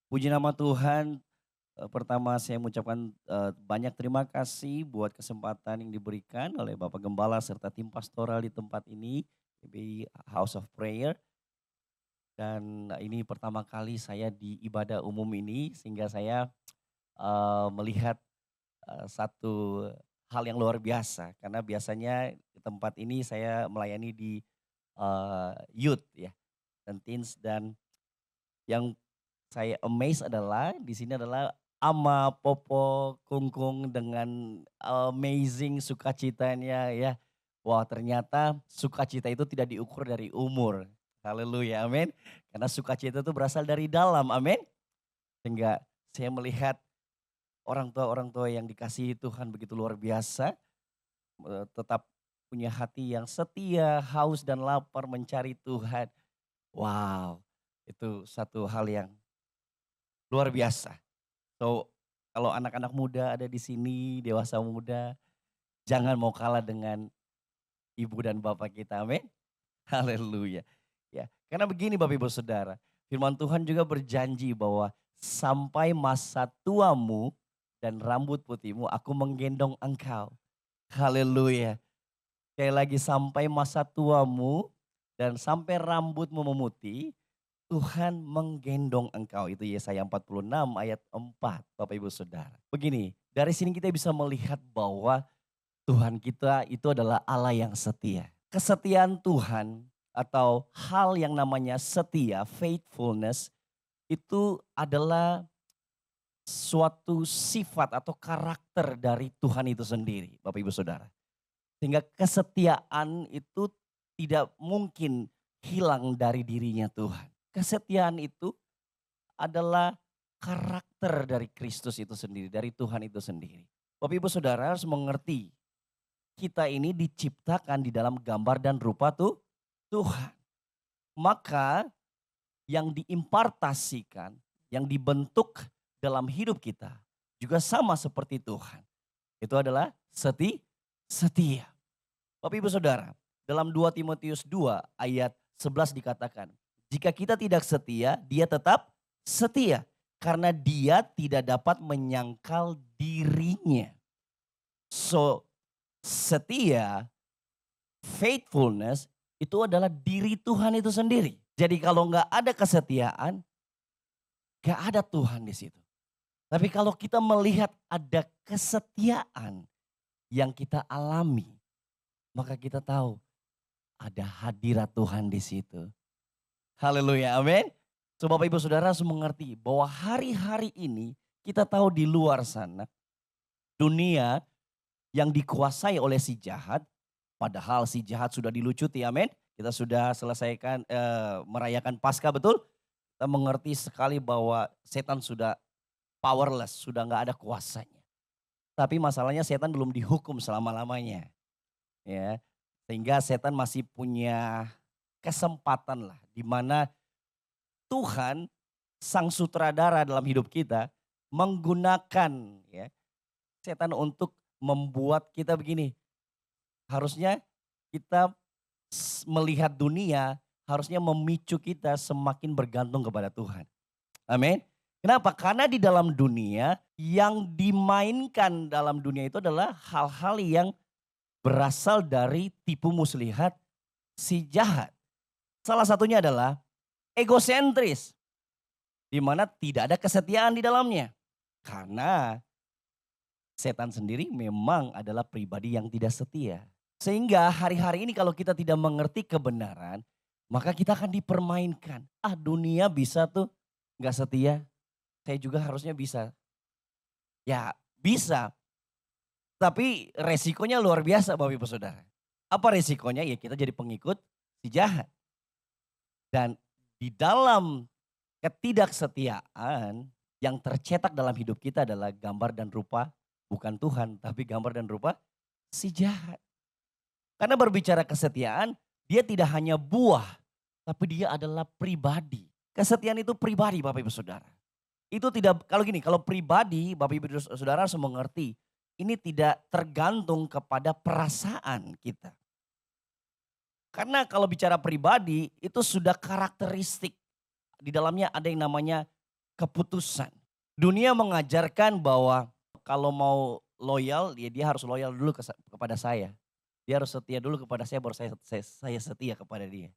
Puji nama Tuhan, pertama saya mengucapkan, banyak terima kasih buat kesempatan yang diberikan oleh Bapak Gembala serta tim pastoral di tempat ini, PBI House of Prayer. Dan ini pertama kali saya di ibadah umum ini sehingga saya, melihat, satu hal yang luar biasa karena biasanya di tempat ini saya melayani di, youth ya dan teens dan yang saya amaze adalah di sini adalah Ama, Popo, Kungkung dengan amazing sukacitanya ya. Wah ternyata sukacita itu tidak diukur dari umur. Haleluya, amin. Karena sukacita itu berasal dari dalam, amin. Sehingga saya melihat orang tua yang dikasihi Tuhan begitu luar biasa, tetap punya hati yang setia, haus dan lapar mencari Tuhan. Wow, itu satu hal yang luar biasa. So, kalau anak-anak muda ada di sini, dewasa muda, jangan mau kalah dengan ibu dan bapak kita, amin. Haleluya. Ya, karena begini Bapak Ibu Saudara, firman Tuhan juga berjanji bahwa sampai masa tuamu dan rambut putihmu aku menggendong engkau. Haleluya. Sekali lagi sampai masa tuamu dan sampai rambutmu memutih, Tuhan menggendong engkau. Itu Yesaya 46 ayat 4 Bapak Ibu Saudara. Begini, dari sini kita bisa melihat bahwa Tuhan kita itu adalah Allah yang setia. Kesetiaan Tuhan atau hal yang namanya setia, faithfulness, itu adalah suatu sifat atau karakter dari Tuhan itu sendiri, Bapak Ibu Saudara. Sehingga kesetiaan itu tidak mungkin hilang dari dirinya Tuhan. Kesetiaan itu adalah karakter dari Kristus itu sendiri, dari Tuhan itu sendiri. Bapak Ibu Saudara harus mengerti, kita ini diciptakan di dalam gambar dan rupa Tuhan. Maka yang diimpartasikan, yang dibentuk dalam hidup kita juga sama seperti Tuhan. Itu adalah setia. Bapak Ibu Saudara, dalam 2 Timotius 2 ayat 11 dikatakan, jika kita tidak setia, dia tetap setia. Karena dia tidak dapat menyangkal dirinya. So, setia, faithfulness, itu adalah diri Tuhan itu sendiri. Jadi kalau nggak ada kesetiaan, nggak ada Tuhan di situ. Tapi kalau kita melihat ada kesetiaan yang kita alami, maka kita tahu ada hadirat Tuhan di situ. Haleluya, amin. So Bapak Ibu Saudara harus mengerti bahwa hari-hari ini kita tahu di luar sana dunia yang dikuasai oleh si jahat, padahal si jahat sudah dilucuti, amin. Kita sudah selesaikan merayakan Paskah, betul? Kita mengerti sekali bahwa setan sudah powerless, sudah nggak ada kuasanya. Tapi masalahnya setan belum dihukum selama-lamanya, ya. Sehingga setan masih punya kesempatan lah, di mana Tuhan, sang sutradara dalam hidup kita, menggunakan ya setan untuk membuat kita begini, harusnya kita melihat dunia, harusnya memicu kita semakin bergantung kepada Tuhan. Amin. Kenapa? Karena di dalam dunia, yang dimainkan dalam dunia itu adalah hal-hal yang berasal dari tipu muslihat si jahat. Salah satunya adalah egosentris, di mana tidak ada kesetiaan di dalamnya. Karena setan sendiri memang adalah pribadi yang tidak setia. Sehingga hari-hari ini kalau kita tidak mengerti kebenaran, maka kita akan dipermainkan. Ah dunia bisa tuh nggak setia, saya juga harusnya bisa. Ya bisa, tapi resikonya luar biasa Bapak Ibu Saudara. Apa resikonya? Ya kita jadi pengikut si jahat. Dan di dalam ketidaksetiaan yang tercetak dalam hidup kita adalah gambar dan rupa bukan Tuhan, tapi gambar dan rupa si jahat. Karena berbicara kesetiaan, dia tidak hanya buah, tapi dia adalah pribadi. Kesetiaan itu pribadi Bapak Ibu Saudara. Itu tidak, kalau gini, kalau pribadi Bapak Ibu Saudara harus mengerti, ini tidak tergantung kepada perasaan kita. Karena kalau bicara pribadi, itu sudah karakteristik. Di dalamnya ada yang namanya keputusan. Dunia mengajarkan bahwa kalau mau loyal, ya dia harus loyal dulu kepada saya. Dia harus setia dulu kepada saya, baru saya setia kepada dia.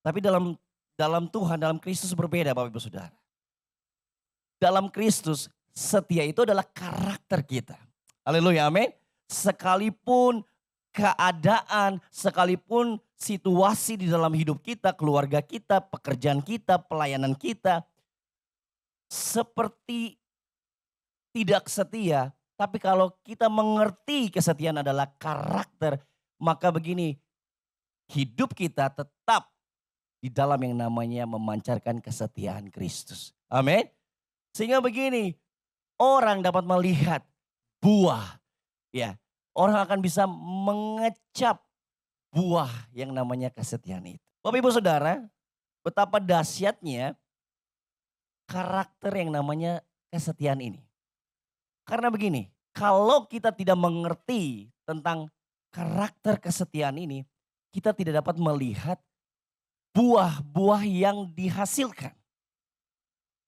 Tapi dalam dalam Tuhan, dalam Kristus berbeda Bapak Ibu Saudara. Dalam Kristus, setia itu adalah karakter kita. Haleluya, amin. Sekalipun keadaan, sekalipun situasi di dalam hidup kita, keluarga kita, pekerjaan kita, pelayanan kita, seperti tidak setia, tapi kalau kita mengerti kesetiaan adalah karakter, maka begini, hidup kita tetap di dalam yang namanya memancarkan kesetiaan Kristus. Amin. Sehingga begini, orang dapat melihat buah, ya. Orang akan bisa mengecap buah yang namanya kesetiaan itu. Bapak Ibu Saudara, betapa dahsyatnya karakter yang namanya kesetiaan ini. Karena begini, kalau kita tidak mengerti tentang karakter kesetiaan ini, kita tidak dapat melihat buah-buah yang dihasilkan.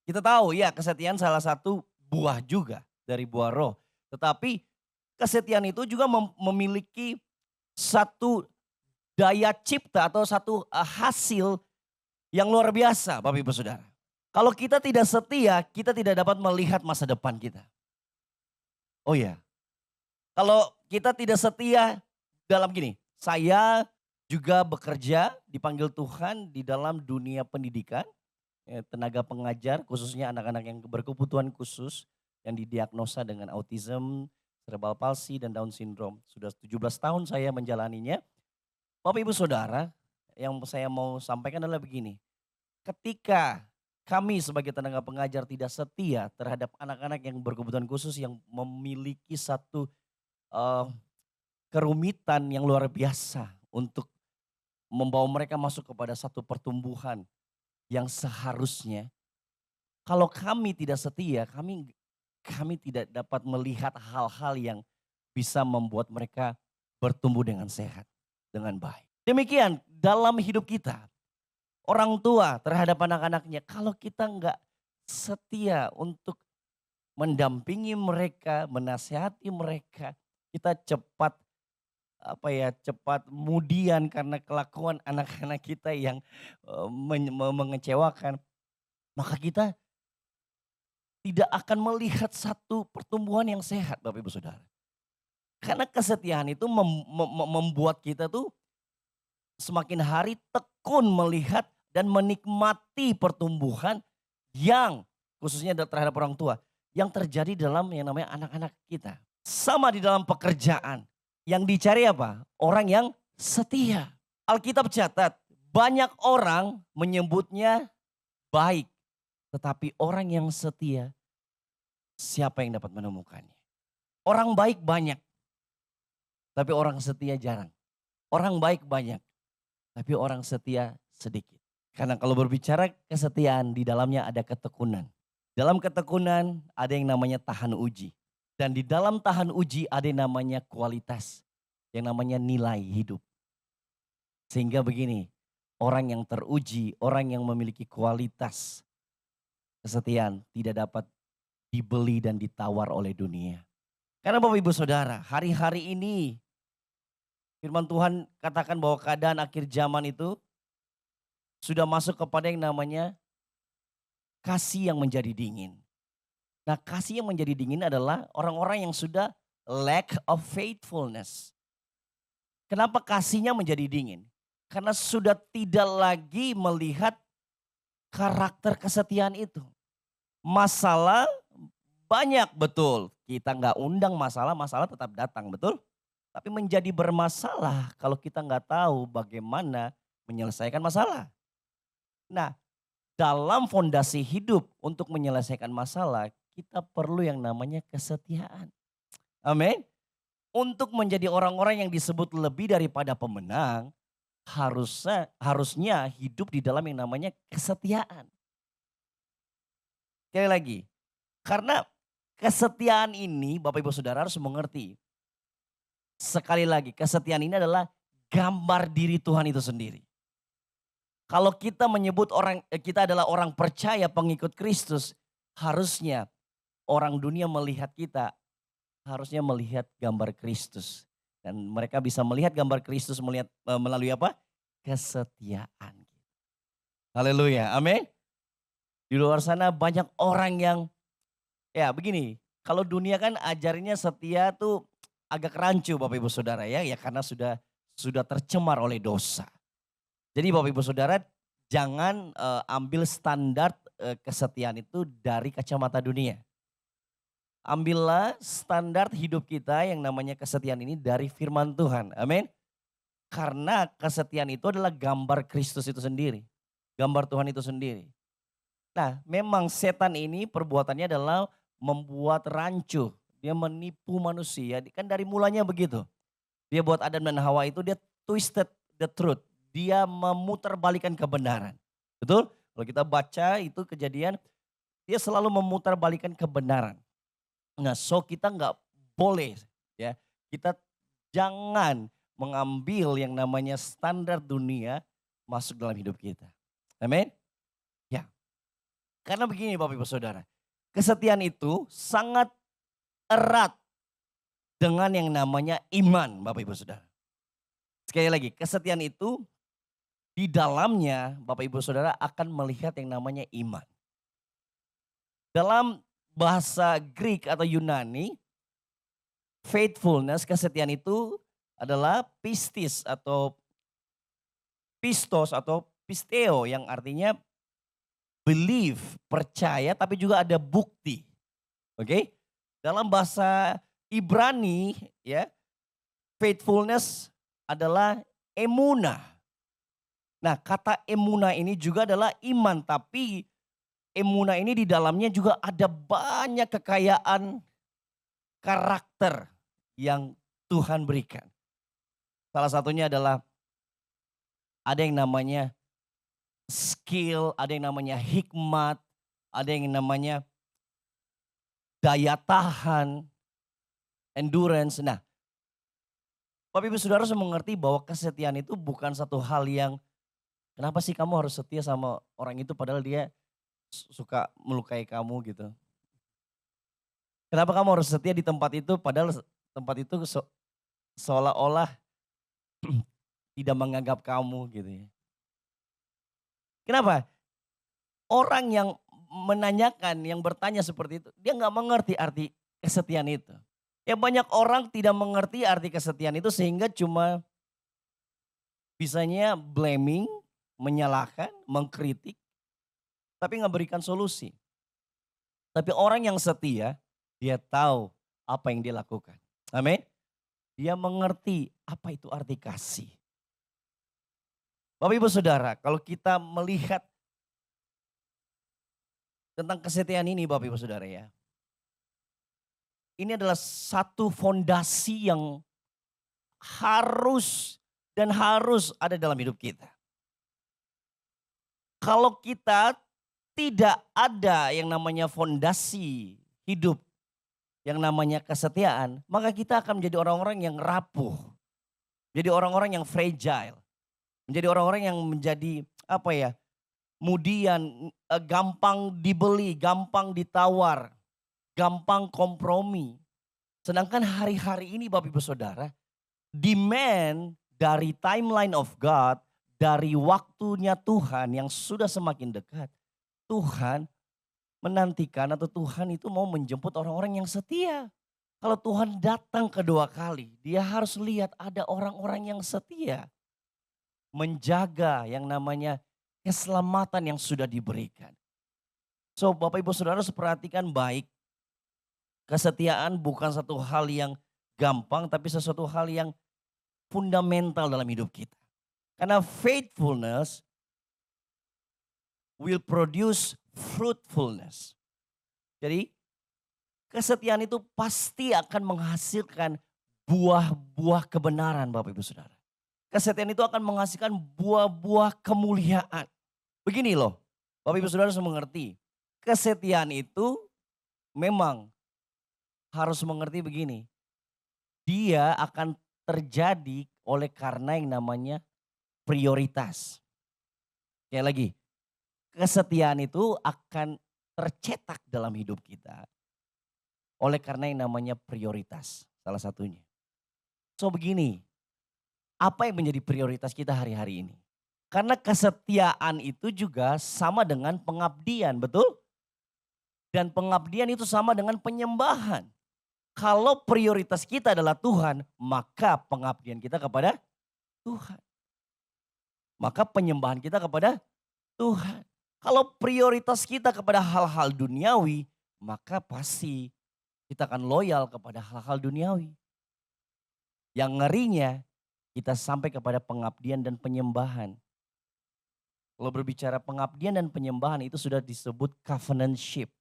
Kita tahu ya kesetiaan salah satu buah juga dari buah roh. Tetapi kesetiaan itu juga memiliki satu daya cipta atau satu hasil yang luar biasa Bapak Ibu Saudara. Kalau kita tidak setia, kita tidak dapat melihat masa depan kita. Oh ya, kalau kita tidak setia dalam gini, saya juga bekerja dipanggil Tuhan di dalam dunia pendidikan. Tenaga pengajar khususnya anak-anak yang berkebutuhan khusus yang didiagnosa dengan autism, cerebral palsy dan Down syndrome. Sudah 17 tahun saya menjalaninya. Bapak Ibu Saudara, yang saya mau sampaikan adalah begini. Ketika kami sebagai tenaga pengajar tidak setia terhadap anak-anak yang berkebutuhan khusus yang memiliki satu kerumitan yang luar biasa untuk membawa mereka masuk kepada satu pertumbuhan yang seharusnya, kalau kami tidak setia, kami tidak dapat melihat hal-hal yang bisa membuat mereka bertumbuh dengan sehat, dengan baik. Demikian dalam hidup kita, orang tua terhadap anak-anaknya, kalau kita nggak setia untuk mendampingi mereka, menasihati mereka, kita cepat kemudian karena kelakuan anak-anak kita yang mengecewakan, maka kita tidak akan melihat satu pertumbuhan yang sehat Bapak Ibu Saudara. Karena kesetiaan itu membuat kita tuh semakin hari tekun melihat dan menikmati pertumbuhan yang khususnya terhadap orang tua yang terjadi dalam yang namanya anak-anak kita. Sama di dalam pekerjaan. Yang dicari apa? Orang yang setia. Alkitab catat, banyak orang menyebutnya baik. Tetapi orang yang setia, siapa yang dapat menemukannya? Orang baik banyak, tapi orang setia jarang. Orang baik banyak, tapi orang setia sedikit. Karena kalau berbicara kesetiaan, di dalamnya ada ketekunan. Dalam ketekunan ada yang namanya tahan uji. Dan di dalam tahan uji ada yang namanya kualitas, yang namanya nilai hidup. Sehingga begini, orang yang teruji, orang yang memiliki kualitas kesetiaan tidak dapat dibeli dan ditawar oleh dunia. Karena Bapak Ibu Saudara, hari-hari ini firman Tuhan katakan bahwa keadaan akhir zaman itu sudah masuk kepada yang namanya kasih yang menjadi dingin. Nah, kasih yang menjadi dingin adalah orang-orang yang sudah lack of faithfulness. Kenapa kasihnya menjadi dingin? Karena sudah tidak lagi melihat karakter kesetiaan itu. Masalah banyak betul. Kita nggak undang masalah, masalah tetap datang betul. Tapi menjadi bermasalah kalau kita nggak tahu bagaimana menyelesaikan masalah. Nah, dalam fondasi hidup untuk menyelesaikan masalah, kita perlu yang namanya kesetiaan. Amin. Untuk menjadi orang-orang yang disebut lebih daripada pemenang, harusnya hidup di dalam yang namanya kesetiaan. Sekali lagi, karena kesetiaan ini Bapak Ibu Saudara harus mengerti. Sekali lagi, kesetiaan ini adalah gambar diri Tuhan itu sendiri. Kalau kita menyebut kita adalah orang percaya pengikut Kristus, harusnya orang dunia melihat kita, harusnya melihat gambar Kristus. Dan mereka bisa melihat gambar Kristus melalui apa? Kesetiaan. Haleluya, amin. Di luar sana banyak orang yang, ya begini, kalau dunia kan ajarinnya setia tuh agak rancu Bapak Ibu Saudara ya karena sudah tercemar oleh dosa. Jadi Bapak Ibu Saudara jangan ambil standar kesetiaan itu dari kacamata dunia. Ambillah standar hidup kita yang namanya kesetiaan ini dari firman Tuhan. Amin. Karena kesetiaan itu adalah gambar Kristus itu sendiri. Gambar Tuhan itu sendiri. Nah, memang setan ini perbuatannya adalah membuat rancu. Dia menipu manusia. Kan dari mulanya begitu. Dia buat Adam dan Hawa itu dia twisted the truth. Dia memutarbalikkan kebenaran. Betul? Kalau kita baca itu kejadian, dia selalu memutarbalikkan kebenaran. Nah, so kita nggak boleh ya, kita jangan mengambil yang namanya standar dunia masuk dalam hidup kita. Amin. Ya. Karena begini Bapak Ibu Saudara, kesetiaan itu sangat erat dengan yang namanya iman Bapak Ibu Saudara. Sekali lagi, kesetiaan itu di dalamnya Bapak Ibu Saudara akan melihat yang namanya iman. Dalam bahasa Greek atau Yunani, faithfulness, kesetiaan itu adalah pistis atau pistos atau pisteo yang artinya believe, percaya tapi juga ada bukti. Oke? Dalam bahasa Ibrani ya, faithfulness adalah emuna. Nah, kata emuna ini juga adalah iman, tapi emuna ini di dalamnya juga ada banyak kekayaan karakter yang Tuhan berikan. Salah satunya adalah ada yang namanya skill, ada yang namanya hikmat, ada yang namanya daya tahan, endurance. Nah, Bapak Ibu Saudara harus mengerti bahwa kesetiaan itu bukan satu hal yang kenapa sih kamu harus setia sama orang itu padahal dia suka melukai kamu gitu. Kenapa kamu harus setia di tempat itu padahal tempat itu seolah-olah tidak menganggap kamu gitu ya. Kenapa? Orang yang menanyakan, yang bertanya seperti itu, dia nggak mengerti arti kesetiaan itu. Ya banyak orang tidak mengerti arti kesetiaan itu sehingga cuma bisanya blaming, menyalahkan, mengkritik, tapi nggak berikan solusi. Tapi orang yang setia, dia tahu apa yang dia lakukan. Amin. Dia mengerti apa itu arti kasih. Bapak Ibu Saudara, kalau kita melihat tentang kesetiaan ini Bapak Ibu Saudara ya. Ini adalah satu fondasi yang harus ada dalam hidup kita. Kalau kita tidak ada yang namanya fondasi hidup, yang namanya kesetiaan, maka kita akan menjadi orang-orang yang rapuh. Menjadi orang-orang yang fragile. Menjadi orang-orang yang menjadi kemudian gampang dibeli, gampang ditawar, gampang kompromi. Sedangkan hari-hari ini Bapak Ibu Saudara, demand dari timeline of God, dari waktunya Tuhan yang sudah semakin dekat, Tuhan menantikan atau Tuhan itu mau menjemput orang-orang yang setia. Kalau Tuhan datang kedua kali, dia harus lihat ada orang-orang yang setia. Menjaga yang namanya keselamatan yang sudah diberikan. So Bapak Ibu Saudara harus perhatikan baik. Kesetiaan bukan satu hal yang gampang tapi sesuatu hal yang fundamental dalam hidup kita. Karena faithfulness will produce fruitfulness. Jadi kesetiaan itu pasti akan menghasilkan buah-buah kebenaran Bapak Ibu Saudara. Kesetiaan itu akan menghasilkan buah-buah kemuliaan. Begini loh, Bapak Ibu Saudara harus mengerti. Kesetiaan itu memang harus mengerti begini. Dia akan terjadi oleh karena yang namanya prioritas. Sekali lagi, kesetiaan itu akan tercetak dalam hidup kita oleh karena yang namanya prioritas, salah satunya. So begini, apa yang menjadi prioritas kita hari-hari ini? Karena kesetiaan itu juga sama dengan pengabdian, betul? Dan pengabdian itu sama dengan penyembahan. Kalau prioritas kita adalah Tuhan, maka pengabdian kita kepada Tuhan. Maka penyembahan kita kepada Tuhan. Kalau prioritas kita kepada hal-hal duniawi, maka pasti kita akan loyal kepada hal-hal duniawi. Yang ngerinya kita sampai kepada pengabdian dan penyembahan. Kalau berbicara pengabdian dan penyembahan itu sudah disebut covenantship.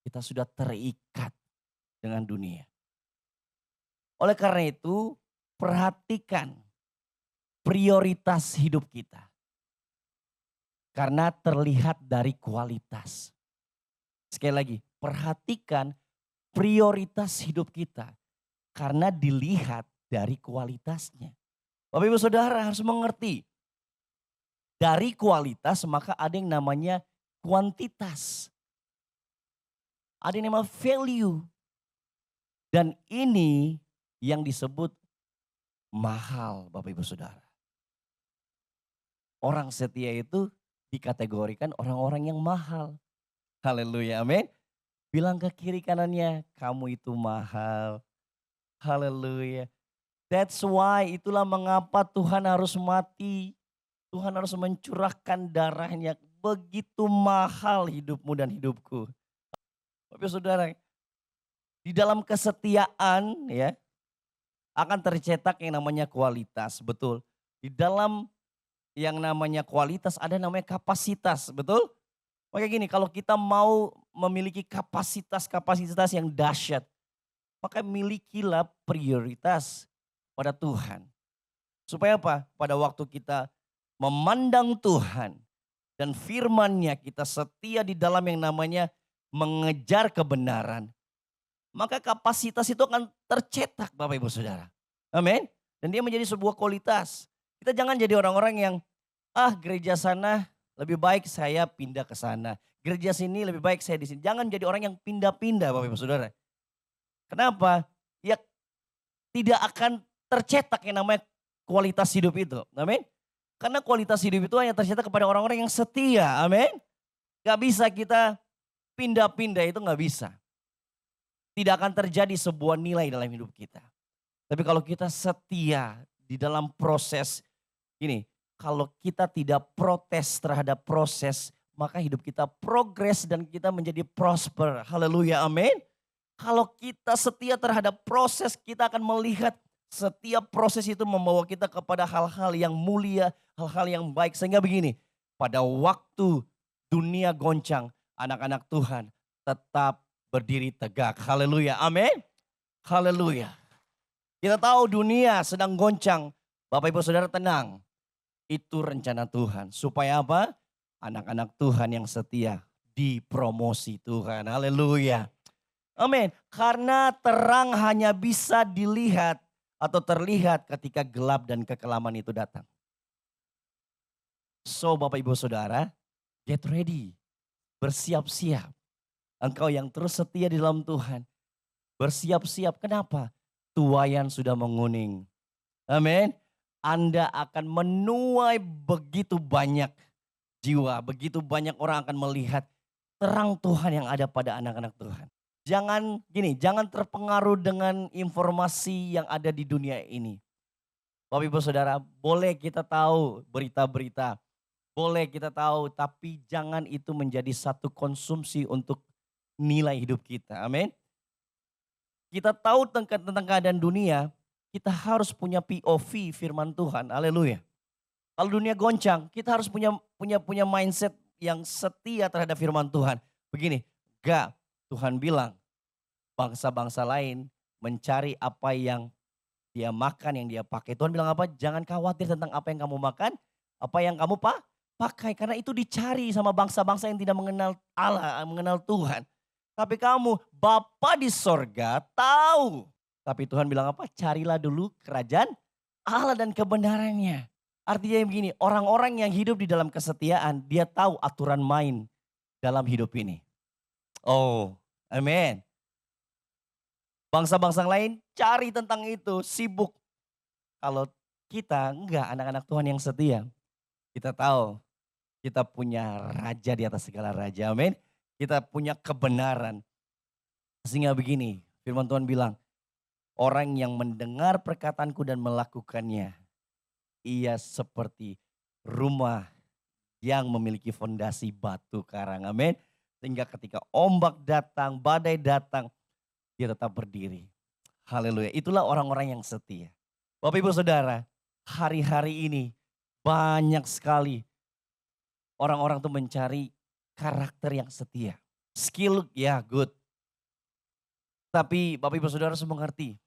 Kita sudah terikat dengan dunia. Oleh karena itu, perhatikan prioritas hidup kita. Karena terlihat dari kualitas. Sekali lagi, perhatikan prioritas hidup kita. Karena dilihat dari kualitasnya. Bapak Ibu Saudara harus mengerti. Dari kualitas maka ada yang namanya kuantitas. Ada yang namanya value. Dan ini yang disebut mahal Bapak Ibu Saudara. Orang setia itu dikategorikan orang-orang yang mahal. Haleluya, amin. Bilang ke kiri kanannya, kamu itu mahal. Haleluya. That's why itulah mengapa Tuhan harus mati. Tuhan harus mencurahkan darahnya. Begitu mahal hidupmu dan hidupku. Bapak Saudara, di dalam kesetiaan ya akan tercetak yang namanya kualitas, betul. Di dalam yang namanya kualitas ada namanya kapasitas, betul? Makanya gini, kalau kita mau memiliki kapasitas yang dahsyat, maka milikilah prioritas pada Tuhan. Supaya apa? Pada waktu kita memandang Tuhan dan firman-Nya kita setia di dalam yang namanya mengejar kebenaran, maka kapasitas itu akan tercetak Bapak Ibu Saudara. Amin. Dan dia menjadi sebuah kualitas. Kita jangan jadi orang-orang yang gereja sana lebih baik saya pindah ke sana. Gereja sini lebih baik saya di sini. Jangan jadi orang yang pindah-pindah Bapak Ibu Saudara. Kenapa? Ya tidak akan tercetak yang namanya kualitas hidup itu. Amin. Karena kualitas hidup itu hanya tercetak kepada orang-orang yang setia. Amin. Gak bisa kita pindah-pindah, itu gak bisa. Tidak akan terjadi sebuah nilai dalam hidup kita. Tapi kalau kita setia di dalam proses ini, kalau kita tidak protes terhadap proses, maka hidup kita progres dan kita menjadi prosper. Haleluya, amin. Kalau kita setia terhadap proses, kita akan melihat setiap proses itu membawa kita kepada hal-hal yang mulia, hal-hal yang baik. Sehingga begini, pada waktu dunia goncang, anak-anak Tuhan tetap berdiri tegak. Haleluya, amin. Haleluya. Kita tahu dunia sedang goncang. Bapak Ibu Saudara tenang. Itu rencana Tuhan. Supaya apa? Anak-anak Tuhan yang setia dipromosi Tuhan. Haleluya. Amin. Karena terang hanya bisa dilihat atau terlihat ketika gelap dan kekelaman itu datang. So Bapak Ibu Saudara, get ready. Bersiap-siap. Engkau yang terus setia di dalam Tuhan. Bersiap-siap. Kenapa? Tuaian sudah menguning. Amin. Anda akan menuai begitu banyak jiwa. Begitu banyak orang akan melihat terang Tuhan yang ada pada anak-anak Tuhan. Jangan terpengaruh dengan informasi yang ada di dunia ini. Bapak Ibu Saudara, boleh kita tahu berita-berita. Boleh kita tahu, tapi jangan itu menjadi satu konsumsi untuk nilai hidup kita. Amin. Kita tahu tentang keadaan dunia, kita harus punya POV firman Tuhan. Haleluya. Kalau dunia goncang, kita harus punya mindset yang setia terhadap firman Tuhan. Begini, Tuhan bilang bangsa-bangsa lain mencari apa yang dia makan, yang dia pakai. Tuhan bilang apa? Jangan khawatir tentang apa yang kamu makan, apa yang kamu pakai. Karena itu dicari sama bangsa-bangsa yang tidak mengenal Allah, mengenal Tuhan. Tapi kamu, Bapa di sorga tahu. Tapi Tuhan bilang apa? Carilah dulu kerajaan Allah dan kebenarannya. Artinya begini, orang-orang yang hidup di dalam kesetiaan, dia tahu aturan main dalam hidup ini. Oh, amin. Bangsa-bangsa lain cari tentang itu, sibuk. Kalau kita enggak, anak-anak Tuhan yang setia. Kita tahu, kita punya raja di atas segala raja, amin. Kita punya kebenaran. Sehingga begini, firman Tuhan bilang, orang yang mendengar perkataanku dan melakukannya, ia seperti rumah yang memiliki fondasi batu karang, amin. Sehingga ketika ombak datang, badai datang, dia tetap berdiri. Haleluya, itulah orang-orang yang setia. Bapak Ibu Saudara, hari-hari ini banyak sekali orang-orang tuh mencari karakter yang setia. Skill ya good. Tapi Bapak Ibu Saudara harus mengerti,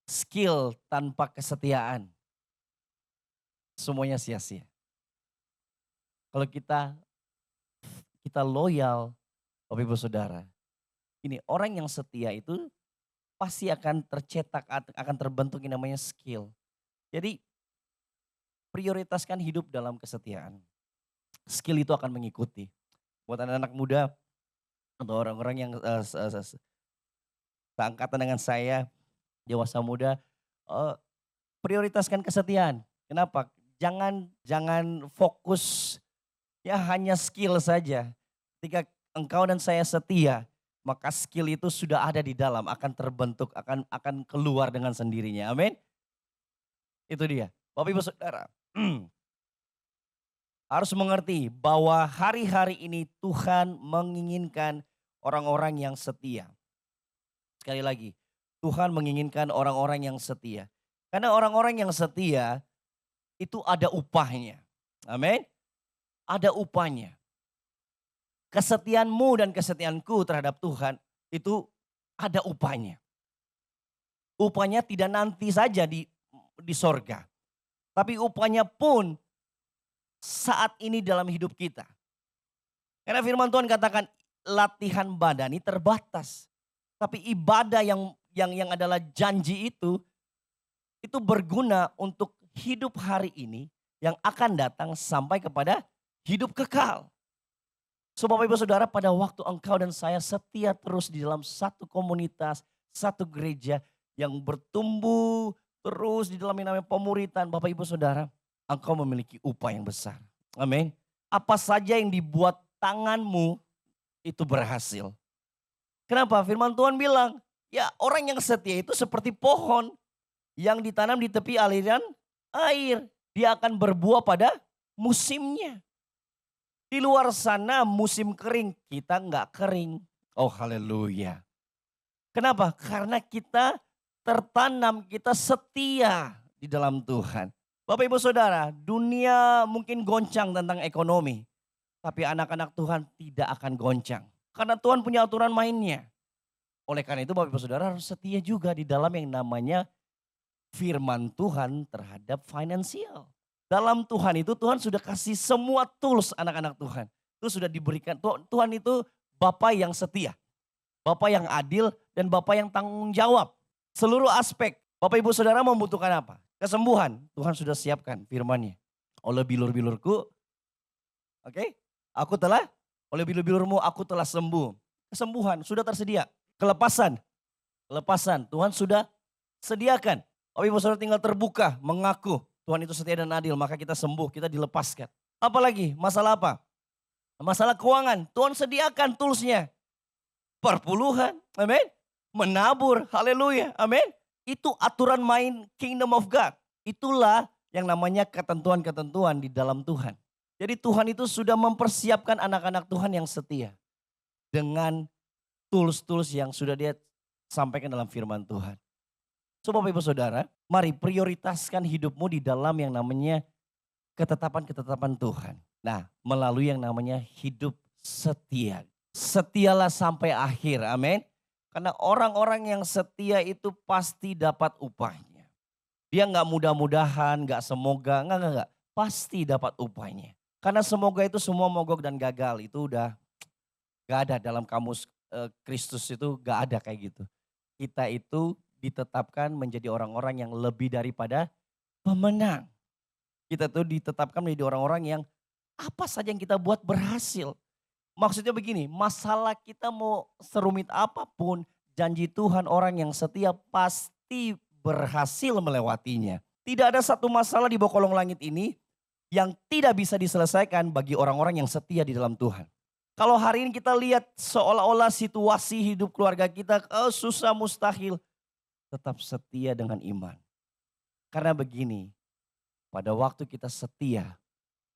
skill tanpa kesetiaan semuanya sia-sia. Kalau kita loyal, Bapak Ibu Saudara, ini orang yang setia itu pasti akan tercetak, akan terbentuk yang namanya skill. Jadi prioritaskan hidup dalam kesetiaan. Skill itu akan mengikuti. Buat anak-anak muda atau orang-orang yang seangkatan dengan saya, dewasa muda, prioritaskan kesetiaan. Kenapa? Jangan jangan fokus ya hanya skill saja. Ketika engkau dan saya setia, maka skill itu sudah ada di dalam, akan terbentuk, akan keluar dengan sendirinya. Amin. Itu dia. Bapak Ibu Saudara, harus mengerti bahwa hari-hari ini Tuhan menginginkan orang-orang yang setia. Sekali lagi, Tuhan menginginkan orang-orang yang setia. Karena orang-orang yang setia itu ada upahnya. Amin. Ada upahnya. Kesetiaanmu dan kesetiaanku terhadap Tuhan itu ada upahnya. Upahnya tidak nanti saja di sorga. Tapi upahnya pun saat ini dalam hidup kita. Karena firman Tuhan katakan latihan badani terbatas. Tapi ibadah yang adalah janji itu berguna untuk hidup hari ini yang akan datang sampai kepada hidup kekal. So Bapak Ibu Saudara, pada waktu engkau dan saya setia terus di dalam satu komunitas, satu gereja yang bertumbuh terus di dalam yang namanya pemuritan, Bapak Ibu Saudara, engkau memiliki upah yang besar. Amin. Apa saja yang dibuat tanganmu itu berhasil. Kenapa? Firman Tuhan bilang, ya orang yang setia itu seperti pohon yang ditanam di tepi aliran air. Dia akan berbuah pada musimnya. Di luar sana musim kering, kita nggak kering. Oh haleluya. Kenapa? Karena kita tertanam, kita setia di dalam Tuhan. Bapak Ibu Saudara, dunia mungkin goncang tentang ekonomi. Tapi anak-anak Tuhan tidak akan goncang. Karena Tuhan punya aturan mainnya. Oleh karena itu Bapak Ibu Saudara harus setia juga di dalam yang namanya firman Tuhan terhadap finansial. Dalam Tuhan itu Tuhan sudah kasih semua tools anak-anak Tuhan. Itu sudah diberikan. Tuhan itu Bapa yang setia. Bapa yang adil dan Bapa yang tanggung jawab. Seluruh aspek. Bapak Ibu Saudara membutuhkan apa? Kesembuhan. Tuhan sudah siapkan firman-Nya. Oleh bilur-bilurku, oke, aku telah, oleh bilur-bilurmu aku telah sembuh. Kesembuhan sudah tersedia. Kelepasan. Kelepasan Tuhan sudah sediakan. Bapak Ibu Saudara tinggal terbuka, mengaku Tuhan itu setia dan adil, maka kita sembuh, kita dilepaskan. Apalagi masalah apa? Masalah keuangan, Tuhan sediakan toolsnya. Perpuluhan, amin. Menabur, haleluya, amin. Itu aturan main kingdom of God. Itulah yang namanya ketentuan-ketentuan di dalam Tuhan. Jadi Tuhan itu sudah mempersiapkan anak-anak Tuhan yang setia. Dengan tools-tools yang sudah dia sampaikan dalam firman Tuhan. So Bapak Ibu Saudara, mari prioritaskan hidupmu di dalam yang namanya ketetapan-ketetapan Tuhan. Nah, melalui yang namanya hidup setia. Setialah sampai akhir, amin. Karena orang-orang yang setia itu pasti dapat upahnya. Dia nggak mudah-mudahan, nggak semoga, nggak. Pasti dapat upahnya. Karena semoga itu semua mogok dan gagal, itu udah nggak ada dalam kamus Kristus itu nggak ada kayak gitu. Kita itu ditetapkan menjadi orang-orang yang lebih daripada pemenang. Kita tuh ditetapkan menjadi orang-orang yang apa saja yang kita buat berhasil. Maksudnya begini, masalah kita mau serumit apapun, janji Tuhan orang yang setia pasti berhasil melewatinya. Tidak ada satu masalah di bawah kolong langit ini yang tidak bisa diselesaikan bagi orang-orang yang setia di dalam Tuhan. Kalau hari ini kita lihat seolah-olah situasi hidup keluarga kita susah mustahil, tetap setia dengan iman. Karena begini, pada waktu kita setia,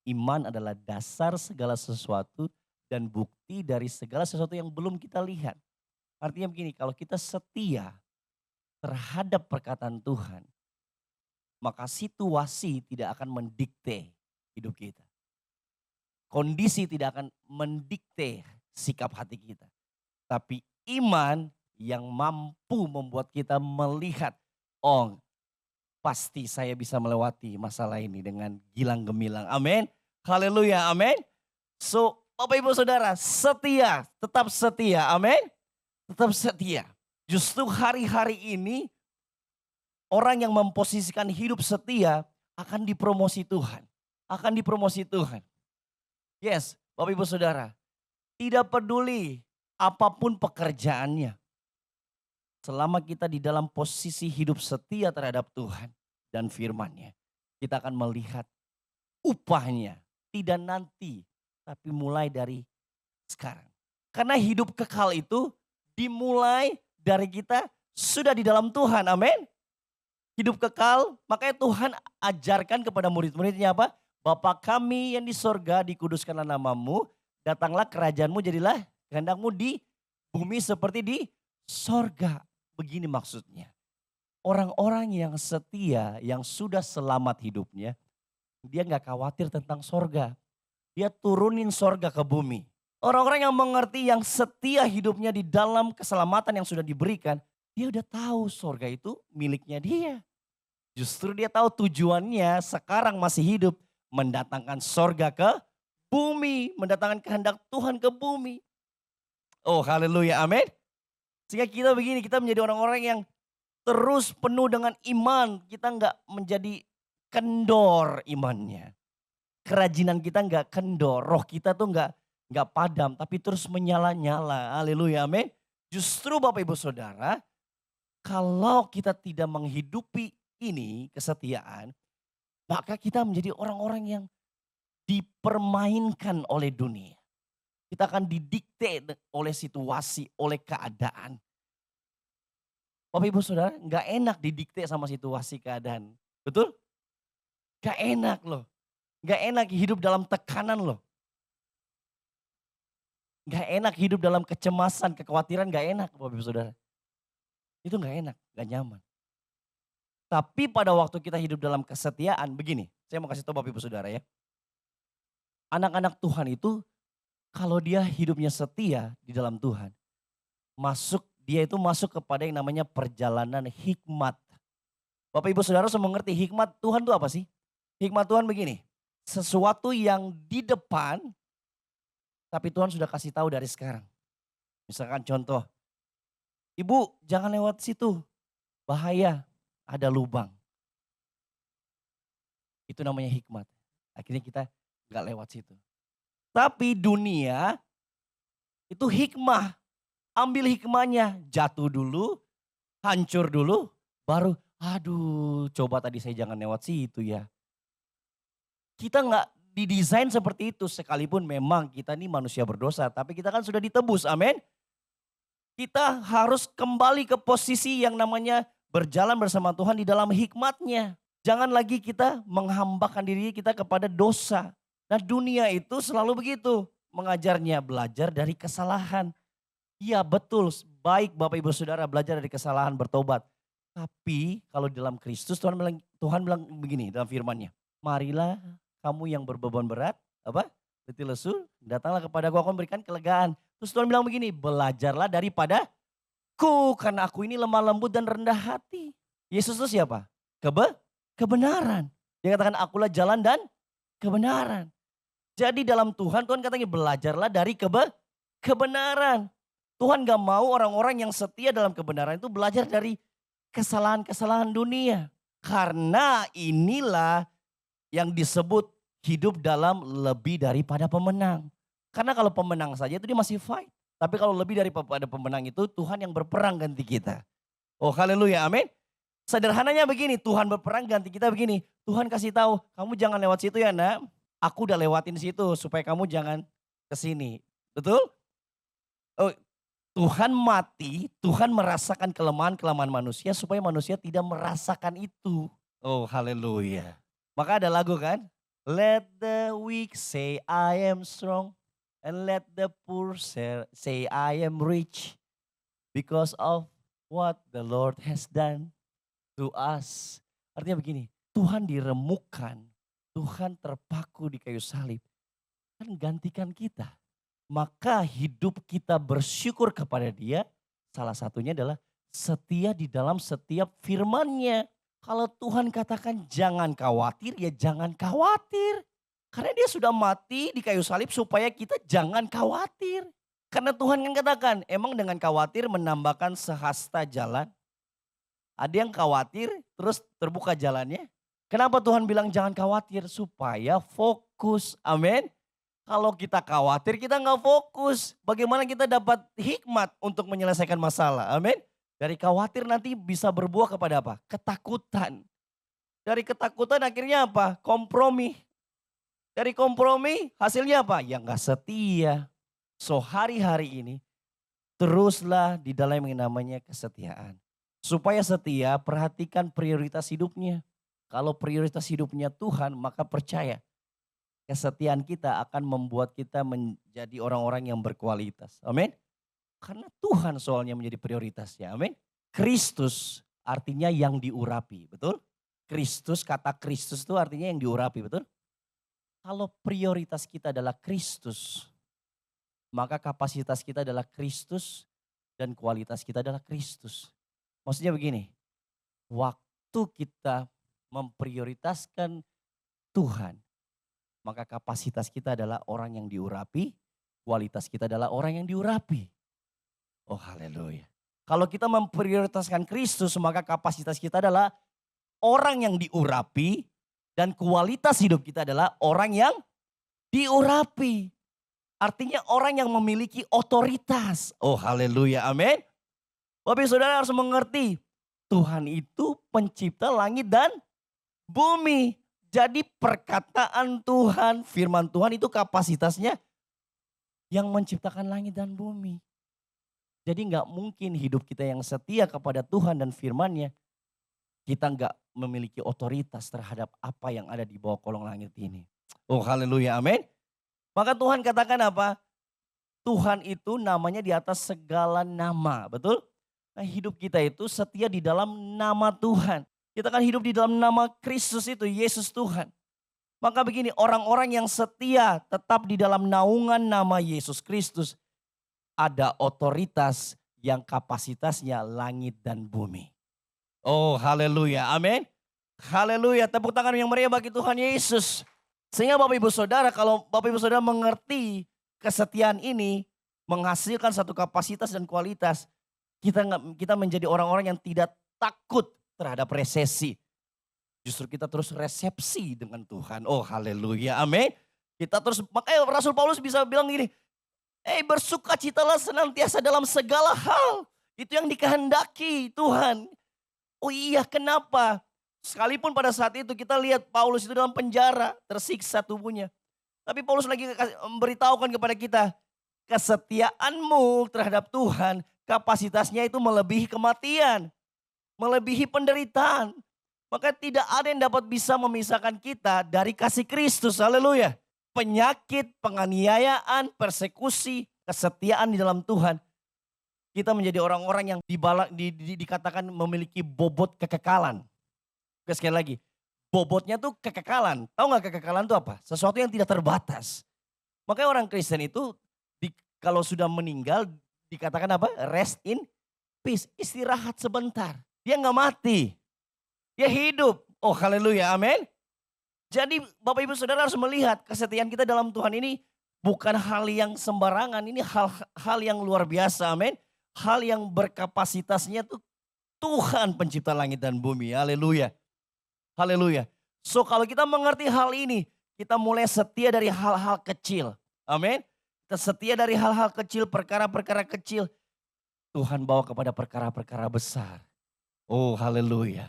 iman adalah dasar segala sesuatu dan bukti dari segala sesuatu yang belum kita lihat. Artinya begini, kalau kita setia terhadap perkataan Tuhan, maka situasi tidak akan mendikte hidup kita. Kondisi tidak akan mendikte sikap hati kita. Tapi iman yang mampu membuat kita melihat, oh pasti saya bisa melewati masalah ini dengan gilang gemilang. Amin. Haleluya, amin. So Bapak Ibu Saudara setia, tetap setia, amin. Tetap setia. Justru hari-hari ini orang yang memposisikan hidup setia akan dipromosi Tuhan. Akan dipromosi Tuhan. Yes, Bapak Ibu Saudara. Tidak peduli apapun pekerjaannya. Selama kita di dalam posisi hidup setia terhadap Tuhan dan firman-Nya, kita akan melihat upahnya. Tidak nanti, tapi mulai dari sekarang. Karena hidup kekal itu dimulai dari kita sudah di dalam Tuhan, amin. Hidup kekal, makanya Tuhan ajarkan kepada murid-muridnya apa? Bapa kami yang di sorga, dikuduskanlah namamu, datanglah kerajaanmu, jadilah kehendakmu di bumi seperti di sorga. Begini maksudnya. Orang-orang yang setia, yang sudah selamat hidupnya, dia nggak khawatir tentang sorga. Dia turunin sorga ke bumi. Orang-orang yang mengerti, yang setia hidupnya di dalam keselamatan yang sudah diberikan, dia udah tahu sorga itu miliknya dia. Justru dia tahu tujuannya sekarang masih hidup. Mendatangkan sorga ke bumi. Mendatangkan kehendak Tuhan ke bumi. Oh haleluya, amin. Sehingga kita begini, kita menjadi orang-orang yang terus penuh dengan iman. Kita nggak menjadi kendor imannya. Kerajinan kita nggak kendor. Roh kita tuh nggak padam, tapi terus menyala-nyala. Haleluya, amin. Justru Bapak Ibu Saudara, kalau kita tidak menghidupi ini kesetiaan, maka kita menjadi orang-orang yang dipermainkan oleh dunia. Kita akan didikte oleh situasi, oleh keadaan. Bapak Ibu Saudara, nggak enak didikte sama situasi keadaan. Betul? Gak enak loh. Gak enak hidup dalam tekanan loh. Gak enak hidup dalam kecemasan, kekhawatiran gak enak Bapak Ibu Saudara. Itu gak enak, gak nyaman. Tapi pada waktu kita hidup dalam kesetiaan, begini, saya mau kasih tahu Bapak Ibu Saudara ya. Anak-anak Tuhan itu kalau dia hidupnya setia di dalam Tuhan, dia itu masuk kepada yang namanya perjalanan hikmat. Bapak Ibu Saudara semua mengerti hikmat Tuhan itu apa sih? Hikmat Tuhan begini, sesuatu yang di depan tapi Tuhan sudah kasih tahu dari sekarang. Misalkan contoh, ibu jangan lewat situ, bahaya, ada lubang. Itu namanya hikmat. Akhirnya kita gak lewat situ. Tapi dunia itu hikmah. Ambil hikmahnya, jatuh dulu, hancur dulu, baru aduh coba tadi saya jangan lewat situ ya. Kita gak didesain seperti itu sekalipun memang kita ini manusia berdosa. Tapi kita kan sudah ditebus, amin. Kita harus kembali ke posisi yang namanya berjalan bersama Tuhan di dalam hikmatnya. Jangan lagi kita menghambakan diri kita kepada dosa. Nah dunia itu selalu begitu. Mengajarnya belajar dari kesalahan. Iya betul, baik Bapak Ibu Saudara belajar dari kesalahan bertobat. Tapi kalau dalam Kristus Tuhan bilang begini dalam firman-Nya. Marilah kamu yang berbeban berat, letih lesu, datanglah kepada aku memberikan kelegaan. Terus Tuhan bilang begini, belajarlah daripadaku karena aku ini lemah lembut dan rendah hati. Yesus itu siapa? Kebenaran. Dia katakan akulah jalan dan kebenaran. Jadi dalam Tuhan katanya belajarlah dari kebenaran. Tuhan gak mau orang-orang yang setia dalam kebenaran itu belajar dari kesalahan-kesalahan dunia. Karena inilah yang disebut hidup dalam lebih daripada pemenang. Karena kalau pemenang saja itu dia masih fight. Tapi kalau lebih daripada pemenang itu Tuhan yang berperang ganti kita. Oh haleluya, amin. Sederhananya begini, Tuhan berperang ganti kita begini. Tuhan kasih tahu, kamu jangan lewat situ ya nak. Aku udah lewatin situ supaya kamu jangan ke sini. Betul? Oh, Tuhan mati, Tuhan merasakan kelemahan-kelemahan manusia supaya manusia tidak merasakan itu. Oh haleluya. Maka ada lagu kan? Let the weak say I am strong. And let the poor say I am rich. Because of what the Lord has done to us. Artinya begini, Tuhan diremukkan, Tuhan terpaku di kayu salib. Kan gantikan kita. Maka hidup kita bersyukur kepada dia, salah satunya adalah setia di dalam setiap firman-Nya. Kalau Tuhan katakan jangan khawatir, ya jangan khawatir. Karena dia sudah mati di kayu salib supaya kita jangan khawatir. Karena Tuhan kan katakan, emang dengan khawatir menambahkan sehasta jalan. Ada yang khawatir terus terbuka jalannya. Kenapa Tuhan bilang jangan khawatir? Supaya fokus, amin. Kalau kita khawatir kita nggak fokus. Bagaimana kita dapat hikmat untuk menyelesaikan masalah, amin. Dari khawatir nanti bisa berbuah kepada apa? Ketakutan. Dari ketakutan akhirnya apa? Kompromi. Dari kompromi hasilnya apa? Ya nggak setia. So hari-hari ini teruslah di dalam yang namanya kesetiaan. Supaya setia perhatikan prioritas hidupnya. Kalau prioritas hidupnya Tuhan maka percaya. Kesetiaan kita akan membuat kita menjadi orang-orang yang berkualitas. Amin. Karena Tuhan soalnya menjadi prioritasnya. Amin. Kristus artinya yang diurapi. Betul? Kristus, kata Kristus itu artinya yang diurapi. Betul? Kalau prioritas kita adalah Kristus, maka kapasitas kita adalah Kristus dan kualitas kita adalah Kristus. Maksudnya begini, waktu kita memprioritaskan Tuhan, maka kapasitas kita adalah orang yang diurapi, kualitas kita adalah orang yang diurapi. Oh haleluya. Kalau kita memprioritaskan Kristus, maka kapasitas kita adalah orang yang diurapi dan kualitas hidup kita adalah orang yang diurapi. Artinya orang yang memiliki otoritas. Oh haleluya, amin. Bapak saudara harus mengerti, Tuhan itu pencipta langit dan bumi. Jadi perkataan Tuhan, firman Tuhan itu kapasitasnya yang menciptakan langit dan bumi. Jadi nggak mungkin hidup kita yang setia kepada Tuhan dan firman-Nya, kita nggak memiliki otoritas terhadap apa yang ada di bawah kolong langit ini. Oh haleluya, amin. Maka Tuhan katakan apa? Tuhan itu namanya di atas segala nama, betul? Nah hidup kita itu setia di dalam nama Tuhan. Kita kan hidup di dalam nama Kristus itu, Yesus Tuhan. Maka begini, orang-orang yang setia tetap di dalam naungan nama Yesus Kristus. Ada otoritas yang kapasitasnya langit dan bumi. Oh haleluya, amin. Haleluya, tepuk tangan yang meriah bagi Tuhan Yesus. Sehingga Bapak Ibu Saudara, kalau Bapak Ibu Saudara mengerti kesetiaan ini, menghasilkan satu kapasitas dan kualitas. Kita menjadi orang-orang yang tidak takut terhadap resesi. Justru kita terus resepsi dengan Tuhan. Oh haleluya, amin. Kita terus, makanya Rasul Paulus bisa bilang gini, bersukacitalah senantiasa dalam segala hal. Itu yang dikehendaki Tuhan. Oh iya, kenapa? Sekalipun pada saat itu kita lihat Paulus itu dalam penjara, tersiksa tubuhnya. Tapi Paulus lagi memberitahukan kepada kita, kesetiaanmu terhadap Tuhan, kapasitasnya itu melebihi kematian. Melebihi penderitaan. Maka tidak ada yang dapat bisa memisahkan kita dari kasih Kristus. Haleluya. Penyakit, penganiayaan, persekusi, kesetiaan di dalam Tuhan. Kita menjadi orang-orang yang dikatakan memiliki bobot kekekalan. Oke, sekali lagi. Bobotnya tuh kekekalan. Tahu gak kekekalan itu apa? Sesuatu yang tidak terbatas. Makanya orang Kristen itu kalau sudah meninggal dikatakan apa? Rest in peace. Istirahat sebentar. Dia nggak mati. Dia hidup. Oh haleluya, amin. Jadi Bapak Ibu Saudara harus melihat kesetiaan kita dalam Tuhan ini bukan hal yang sembarangan. Ini hal yang luar biasa, amin. Hal yang berkapasitasnya tuh Tuhan pencipta langit dan bumi. Haleluya. Haleluya. So kalau kita mengerti hal ini, kita mulai setia dari hal-hal kecil. Amin. setia dari hal-hal kecil, perkara-perkara kecil. Tuhan bawa kepada perkara-perkara besar. Oh haleluya.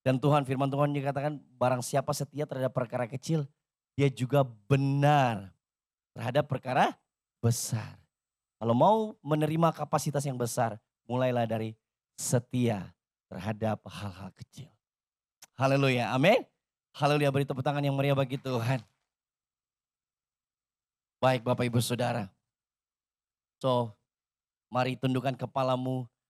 Dan Tuhan, firman Tuhan dikatakan barang siapa setia terhadap perkara kecil, dia juga benar terhadap perkara besar. Kalau mau menerima kapasitas yang besar, mulailah dari setia terhadap hal-hal kecil. Haleluya, amin. Haleluya, beri tepuk tangan yang meriah bagi Tuhan. Baik Bapak Ibu Saudara. So, mari tundukkan kepalamu,